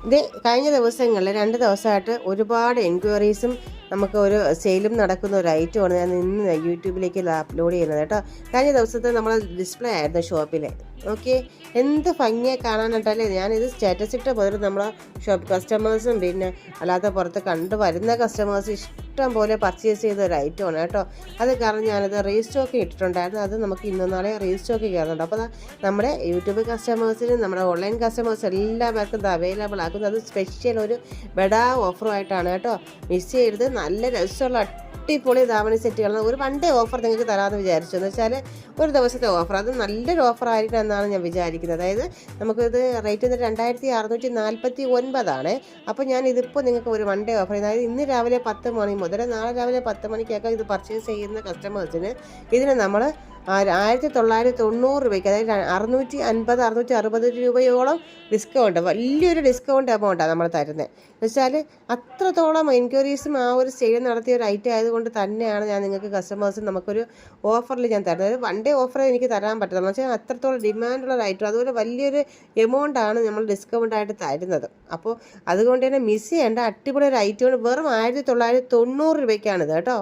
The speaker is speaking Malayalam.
ഇത് കഴിഞ്ഞ ദിവസങ്ങളിൽ 2 ദിവസമായിട്ട് ഒരുപാട് എൻക്വയറീസും നമുക്ക് ഒരു സെയിലും നടക്കുന്ന ഒരു ഐറ്റമാണ് ഞാൻ ഇന്ന് യൂട്യൂബിലേക്ക് അപ്ലോഡ് ചെയ്യുന്നത് കേട്ടോ. കഴിഞ്ഞ ദിവസത്തെ നമ്മൾ ഡിസ്പ്ലേ ആയിരുന്നു ഷോപ്പിൽ. ഓക്കെ, എന്ത് ഭംഗിയെ കാണാനായിട്ടല്ലേ ഞാനിത് സ്റ്റാറ്റസ് ഇട്ട പോലെ നമ്മളെ ഷോപ്പ് കസ്റ്റമേഴ്സും പിന്നെ അല്ലാതെ പുറത്ത് കണ്ടു വരുന്ന കസ്റ്റമേഴ്സ് ഇഷ്ടം പോലെ പർച്ചേസ് ചെയ്ത ഒരു ഐറ്റമാണ് കേട്ടോ. അത് കാരണം ഞാനത് റീസ്റ്റോക്ക് ഇട്ടിട്ടുണ്ടായിരുന്നു. അത് നമുക്ക് ഇന്നും നാളെ റീസ്റ്റോക്ക് കയറുന്നുണ്ട്. അപ്പോൾ നമ്മുടെ യൂട്യൂബ് കസ്റ്റമേഴ്സിനും നമ്മുടെ ഓൺലൈൻ കസ്റ്റമേഴ്സ് എല്ലാവർക്കും ഇത് അവൈലബിൾ ആക്കുന്നത് സ്പെഷ്യൽ ഒരു ബെഡാ ഓഫറുമായിട്ടാണ് കേട്ടോ. മിസ് ചെയ്യരുത്. നല്ല രസമുള്ള അടിപൊളി ധാവണി സെറ്റുകൾ ഒരു വൺ ഡേ ഓഫർ നിങ്ങൾക്ക് തരാമെന്ന് വിചാരിച്ചു. എന്ന് വെച്ചാൽ ഒരു ദിവസത്തെ ഓഫർ, അത് നല്ലൊരു ഓഫർ ആയിരിക്കും എന്നാണ് ഞാൻ വിചാരിക്കുന്നത്. അതായത് നമുക്കിത് റേറ്റ് വന്നിട്ട് 2649. അപ്പോൾ ഞാൻ ഇതിപ്പോൾ നിങ്ങൾക്ക് ഒരു വൺ ഡേ ഓഫർ, അതായത് ഇന്ന് രാവിലെ 10 മണി മുതൽ നാളെ രാവിലെ 10 മണിക്കൊക്കെ ഇത് പർച്ചേസ് ചെയ്യുന്ന കസ്റ്റമേഴ്സിന് ഇതിന് നമ്മൾ 1990 രൂപയ്ക്ക്, അതായത് 650 660 രൂപയോളം ഡിസ്കൗണ്ട്, വലിയൊരു ഡിസ്കൗണ്ട് എമൗണ്ടാണ് നമ്മൾ തരുന്നത്. എന്ന് വെച്ചാൽ അത്രത്തോളം എൻക്വയറീസും ആ ഒരു സെയിൽ നടത്തിയ ഒരു ഐറ്റം ആയതുകൊണ്ട് തന്നെയാണ് ഞാൻ നിങ്ങൾക്ക് കസ്റ്റമേഴ്സിന് നമുക്കൊരു ഓഫറിൽ ഞാൻ തരുന്നത്. വൺ ഡേ ഓഫർ എനിക്ക് തരാൻ പറ്റുന്നത് എന്ന് വെച്ചാൽ അത്രത്തോളം ഡിമാൻഡുള്ള ഒരു ഐറ്റം, അതുപോലെ വലിയൊരു എമൗണ്ടാണ് നമ്മൾ ഡിസ്കൗണ്ടായിട്ട് തരുന്നത്. അപ്പോൾ അതുകൊണ്ട് തന്നെ മിസ് ചെയ്യേണ്ട അടിപൊളി ഒരു ഐറ്റമാണ്. വെറും 1990 രൂപയ്ക്കാണിത് കേട്ടോ.